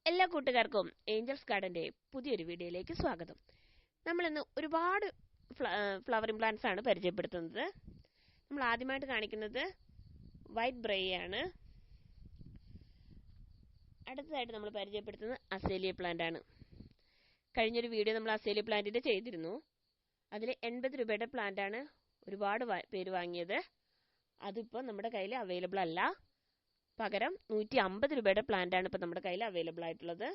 എല്ലാ കൂട്ടുകാർക്കും ഏഞ്ചൽസ് ഗാർഡന്റെ പുതിയൊരു വീഡിയോയിലേക്ക് സ്വാഗതം. നമ്മൾ ഇന്ന് ഒരുപാട് ഫ്ലവറിംഗ് പ്ലാന്റ്സ് ആണ് പരിചയപ്പെടുത്തുന്നത്. നമ്മൾ ആദ്യമായിട്ട് കാണിക്കുന്നത് വൈറ്റ് ബ്രേയാണ്. അടുത്തതായിട്ട് നമ്മൾ പരിചയപ്പെടുത്തുന്നത് അസേലിയ പ്ലാന്റ് ആണ്. കഴിഞ്ഞൊരു വീഡിയോ നമ്മൾ അസേലിയ പ്ലാന്റിന്റെ ചെയ്തിരുന്നു. അതിൽ 80 രൂപയുടെ പ്ലാന്റ് ആണ് ഒരുപാട് പേര് വാങ്ങിയത്. അതിപ്പോൾ നമ്മുടെ കയ്യിൽ അവൈലബിൾ അല്ല. പകരം 150 രൂപയുടെ പ്ലാന്റ് ആണ് ഇപ്പോൾ നമ്മുടെ കയ്യിൽ അവൈലബിൾ ആയിട്ടുള്ളത്.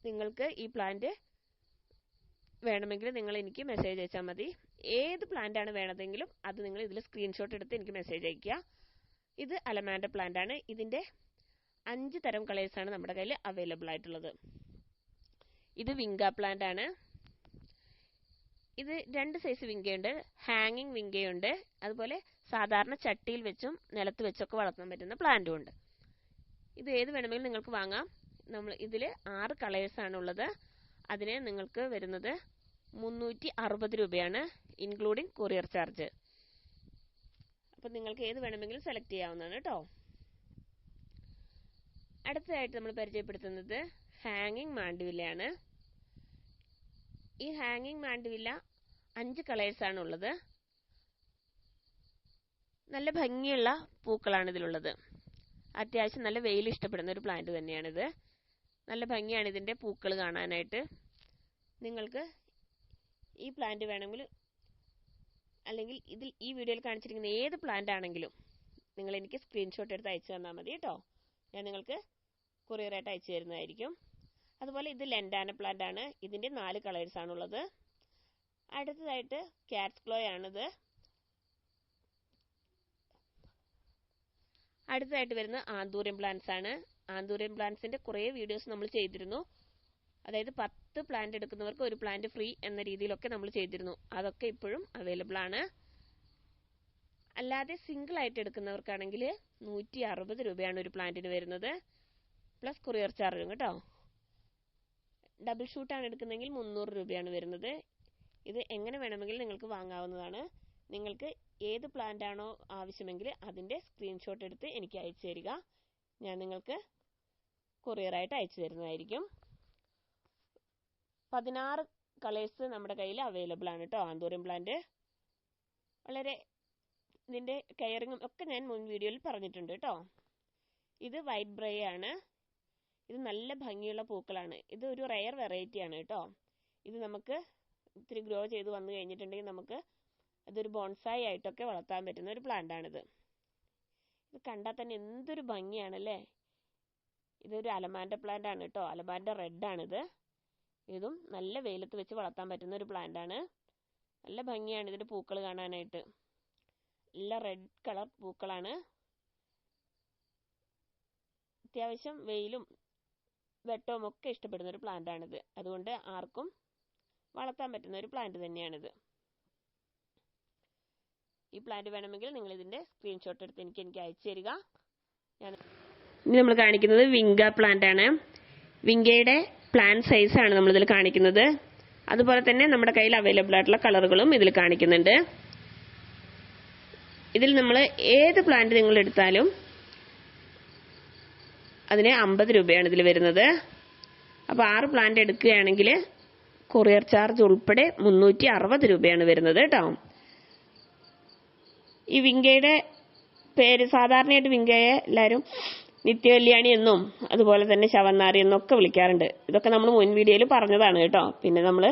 നിങ്ങൾക്ക് ഈ പ്ലാന്റ് വേണമെങ്കിൽ നിങ്ങൾ എനിക്ക് മെസ്സേജ് അയച്ചാൽ മതി. ഏത് പ്ലാന്റ് ആണ് വേണ്ടതെങ്കിലും അത് നിങ്ങൾ ഇതിൽ സ്ക്രീൻഷോട്ട് എടുത്ത് എനിക്ക് മെസ്സേജ് അയക്കുക. ഇത് അലമാൻഡ പ്ലാന്റ് ആണ്. ഇതിന്റെ 5 തരം കളേഴ്സ് ആണ് നമ്മുടെ കയ്യിൽ അവൈലബിൾ ആയിട്ടുള്ളത്. ഇത് വിങ്ക പ്ലാന്റ് ആണ്. ഇത് 2 സൈസ് വിങ്കയുണ്ട്. ഹാങ്ങിങ് വിങ്കയുണ്ട്, അതുപോലെ സാധാരണ ചട്ടിയിൽ വെച്ചും നിലത്ത് വെച്ചൊക്കെ വളർത്താൻ പറ്റുന്ന പ്ലാന്റും ഉണ്ട്. ഇത് ഏത് വേണമെങ്കിലും നിങ്ങൾക്ക് വാങ്ങാം. നമ്മൾ ഇതിൽ 6 കളേഴ്സ് ആണ് ഉള്ളത്. അതിന് നിങ്ങൾക്ക് വരുന്നത് 360 രൂപയാണ്, ഇൻക്ലൂഡിങ് കൊറിയർ ചാർജ്. അപ്പം നിങ്ങൾക്ക് ഏത് വേണമെങ്കിലും സെലക്ട് ചെയ്യാവുന്നതാണ് കേട്ടോ. അടുത്തതായിട്ട് നമ്മൾ പരിചയപ്പെടുത്തുന്നത് ഹാങ്ങിങ് മാൻഡുവില്ലയാണ്. ഈ ഹാങ്ങിങ് മാൻഡുവില്ല 5 കളേഴ്സ് ആണ് ഉള്ളത്. നല്ല ഭംഗിയുള്ള പൂക്കളാണ് ഇതിലുള്ളത്. അത്യാവശ്യം നല്ല വെയിൽ ഇഷ്ടപ്പെടുന്ന ഒരു പ്ലാന്റ് തന്നെയാണിത്. നല്ല ഭംഗിയാണ് ഇതിൻ്റെ പൂക്കൾ കാണാനായിട്ട്. നിങ്ങൾക്ക് ഈ പ്ലാന്റ് വേണമെങ്കിൽ അല്ലെങ്കിൽ ഈ വീഡിയോയിൽ കാണിച്ചിരിക്കുന്ന ഏത് പ്ലാന്റ് ആണെങ്കിലും നിങ്ങൾ എനിക്ക് സ്ക്രീൻഷോട്ട് എടുത്ത് അയച്ചു തന്നാൽ മതി കേട്ടോ. ഞാൻ നിങ്ങൾക്ക് കൊറിയറായിട്ട് അയച്ചു തരുന്നതായിരിക്കും. അതുപോലെ ഇത് ലെൻഡാന പ്ലാന്റ് ആണ്. ഇതിൻ്റെ 4 കളേഴ്സ് ആണുള്ളത്. അടുത്തതായിട്ട് ക്യാറ്റ്സ് ക്ലോ ആണിത്. അടുത്തതായിട്ട് വരുന്ന ആന്തൂറിയം പ്ലാന്റ്സ് ആണ്. ആന്തൂറിയം പ്ലാന്റ്സിന്റെ കുറേ വീഡിയോസ് നമ്മൾ ചെയ്തിരുന്നു. അതായത് 10 പ്ലാന്റ് എടുക്കുന്നവർക്ക് ഒരു പ്ലാന്റ് ഫ്രീ എന്ന രീതിയിലൊക്കെ നമ്മൾ ചെയ്തിരുന്നു. അതൊക്കെ ഇപ്പോഴും അവൈലബിൾ ആണ്. അല്ലാതെ സിംഗിൾ ആയിട്ട് എടുക്കുന്നവർക്കാണെങ്കിൽ 160 രൂപയാണ് ഒരു പ്ലാന്റിന് വരുന്നത്, പ്ലസ് കൊറിയർ ചാർജും കേട്ടോ. ഡബിൾ ഷൂട്ടാണ് എടുക്കുന്നതെങ്കിൽ 300 രൂപയാണ് വരുന്നത്. ഇത് എങ്ങനെ വേണമെങ്കിലും നിങ്ങൾക്ക് വാങ്ങാവുന്നതാണ്. നിങ്ങൾക്ക് ഏത് പ്ലാന്റ് ആണോ ആവശ്യമെങ്കിൽ അതിൻ്റെ സ്ക്രീൻഷോട്ട് എടുത്ത് എനിക്ക് അയച്ചു തരിക. ഞാൻ നിങ്ങൾക്ക് കൊറിയറായിട്ട് അയച്ചു തരുന്നതായിരിക്കും. 16 കളേഴ്സ് നമ്മുടെ കയ്യിൽ അവൈലബിൾ ആണ് കേട്ടോ. ആന്തൂറിയം പ്ലാന്റ് വളരെ ഇതിൻ്റെ കെയറിങ്ങും ഒക്കെ ഞാൻ മുൻ വീഡിയോയിൽ പറഞ്ഞിട്ടുണ്ട് കേട്ടോ. ഇത് വൈറ്റ് ബ്രേ ആണ്. ഇത് നല്ല ഭംഗിയുള്ള പൂക്കളാണ്. ഇത് ഒരു റെയർ വെറൈറ്റി ആണ് കേട്ടോ. ഇത് നമുക്ക് ഇത്തിരി ഗ്രോ ചെയ്ത് വന്നു കഴിഞ്ഞിട്ടുണ്ടെങ്കിൽ നമുക്ക് അതൊരു ബോൺസായി ആയിട്ടൊക്കെ വളർത്താൻ പറ്റുന്ന ഒരു പ്ലാന്റ് ആണിത്. ഇത് കണ്ടാൽ തന്നെ എന്തൊരു ഭംഗിയാണല്ലേ. ഇതൊരു അലമാൻഡ പ്ലാന്റ് ആണ് കേട്ടോ. അലമാൻഡ റെഡ് ആണിത്. ഇതും നല്ല വെയിലത്ത് വെച്ച് വളർത്താൻ പറ്റുന്ന ഒരു പ്ലാന്റ് ആണ്. നല്ല ഭംഗിയാണ് ഇതിന്റെ പൂക്കൾ കാണാനായിട്ട്. നല്ല റെഡ് കളർ പൂക്കളാണ്. അത്യാവശ്യം വെയിലും വെട്ടവും ഒക്കെ ഇഷ്ടപ്പെടുന്ന ഒരു പ്ലാന്റ് ആണിത്. അതുകൊണ്ട് ആർക്കും വളർത്താൻ പറ്റുന്ന ഒരു പ്ലാന്റ് തന്നെയാണിത്. ഈ പ്ലാന്റ് വേണമെങ്കിൽ നിങ്ങൾ ഇതിന്റെ സ്ക്രീൻഷോട്ട് എടുത്ത് എനിക്ക് അയച്ചു തരിക. ഇനി നമ്മൾ കാണിക്കുന്നത് വിങ്ക പ്ലാന്റ് ആണ്. വിങ്കയുടെ പ്ലാന്റ് സൈസ് ആണ് നമ്മൾ ഇതിൽ കാണിക്കുന്നത്. അതുപോലെ തന്നെ നമ്മുടെ കയ്യിൽ അവൈലബിൾ ആയിട്ടുള്ള കളറുകളും ഇതിൽ കാണിക്കുന്നുണ്ട്. ഇതിൽ നമ്മൾ ഏത് പ്ലാന്റ് നിങ്ങൾ എടുത്താലും അതിന് 50 രൂപയാണ് ഇതിൽ വരുന്നത്. അപ്പോൾ 6 പ്ലാന്റ് എടുക്കുകയാണെങ്കിൽ കൊറിയർ ചാർജ് ഉൾപ്പെടെ 360 രൂപയാണ് വരുന്നത് കേട്ടോ. ഈ വിങ്കയുടെ പേര് സാധാരണയായിട്ട് വിങ്കയെ എല്ലാവരും നിത്യകല്യാണി എന്നും അതുപോലെ തന്നെ ശവന്നാറി എന്നൊക്കെ വിളിക്കാറുണ്ട്. ഇതൊക്കെ നമ്മൾ മുൻ വീഡിയോയിൽ പറഞ്ഞതാണ് കേട്ടോ. പിന്നെ നമ്മൾ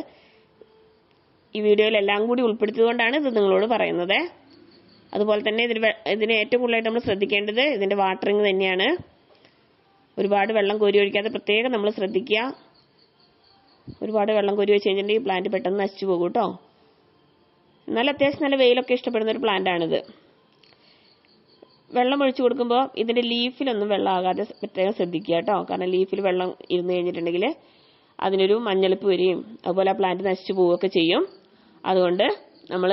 ഈ വീഡിയോയിൽ എല്ലാം കൂടി ഉൾപ്പെടുത്തിയതുകൊണ്ടാണ് ഇത് നിങ്ങളോട് പറയുന്നത്. അതുപോലെ തന്നെ ഇതിന് ഏറ്റവും കൂടുതലായിട്ട് നമ്മൾ ശ്രദ്ധിക്കേണ്ടത് ഇതിന്റെ വാട്ടറിങ് തന്നെയാണ്. ഒരുപാട് വെള്ളം കോരി ഒഴിക്കാതെ പ്രത്യേകം നമ്മൾ ശ്രദ്ധിക്കുക. ഒരുപാട് വെള്ളം കോരി വെച്ച് കഴിഞ്ഞിട്ടുണ്ടെങ്കിൽ ഈ പ്ലാന്റ് പെട്ടെന്ന് നശിച്ചു പോകും കേട്ടോ. എന്നാലും അത്യാവശ്യം നല്ല വെയിലൊക്കെ ഇഷ്ടപ്പെടുന്ന ഒരു പ്ലാന്റ് ആണിത്. വെള്ളം ഒഴിച്ചു കൊടുക്കുമ്പോൾ ഇതിന്റെ ലീഫിലൊന്നും വെള്ളം ആകാതെ പ്രത്യേകം ശ്രദ്ധിക്കുക കേട്ടോ. കാരണം ലീഫിൽ വെള്ളം ഇരുന്ന് കഴിഞ്ഞിട്ടുണ്ടെങ്കിൽ അതിനൊരു മഞ്ഞളിപ്പ് വരികയും അതുപോലെ ആ പ്ലാന്റ് നശിച്ചു പോവുകയൊക്കെ ചെയ്യും. അതുകൊണ്ട് നമ്മൾ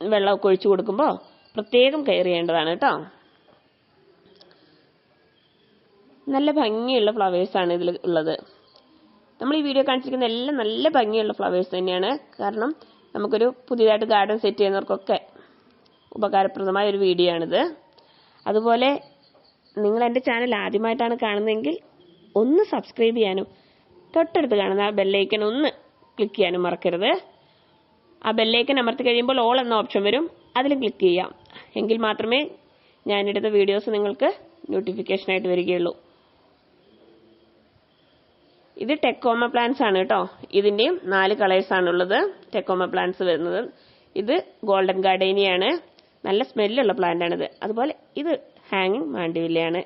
വെള്ളമൊക്കെ ഒഴിച്ചു കൊടുക്കുമ്പോൾ പ്രത്യേകം കെയർ ചെയ്യേണ്ടതാണ് കേട്ടോ. നല്ല ഭംഗിയുള്ള ഫ്ലവേഴ്സാണ് ഇതിൽ ഉള്ളത്. നമ്മൾ ഈ വീഡിയോ കാണിച്ചിരിക്കുന്ന എല്ലാം നല്ല ഭംഗിയുള്ള ഫ്ലവേഴ്സ് തന്നെയാണ്. കാരണം നമുക്കൊരു പുതിയതായിട്ട് ഗാർഡൻ സെറ്റ് ചെയ്യുന്നവർക്കൊക്കെ ഉപകാരപ്രദമായ ഒരു വീഡിയോ ആണിത്. അതുപോലെ നിങ്ങൾ എൻ്റെ ചാനൽ ആദ്യമായിട്ടാണ് കാണുന്നതെങ്കിൽ ഒന്ന് സബ്സ്ക്രൈബ് ചെയ്യാനും തൊട്ടടുത്ത് കാണുന്ന ആ ബെല്ലൈക്കൻ ഒന്ന് ക്ലിക്ക് ചെയ്യാനും മറക്കരുത്. ആ ബെല്ലൈക്കൻ അമർത്തി കഴിയുമ്പോൾ ഓൾ എന്ന ഓപ്ഷൻ വരും, അതിൽ ക്ലിക്ക് ചെയ്യാം. എങ്കിൽ മാത്രമേ ഞാനെടുത്ത വീഡിയോസ് നിങ്ങൾക്ക് നോട്ടിഫിക്കേഷനായിട്ട് വരികയുള്ളൂ. ഇത് ടെക്കോമ പ്ലാന്റ്സ് ആണ് കേട്ടോ. ഇതിൻ്റെയും 4 കളേഴ്സാണുള്ളത് ടെക്കോമ പ്ലാന്റ്സ് വരുന്നത്. ഇത് ഗോൾഡൻ ഗാർഡേനിയാണ്, നല്ല സ്മെല്ലുള്ള പ്ലാന്റ് ആണിത്. അതുപോലെ ഇത് ഹാങ്ങിങ് മാൻഡിവില്ലയാണ്.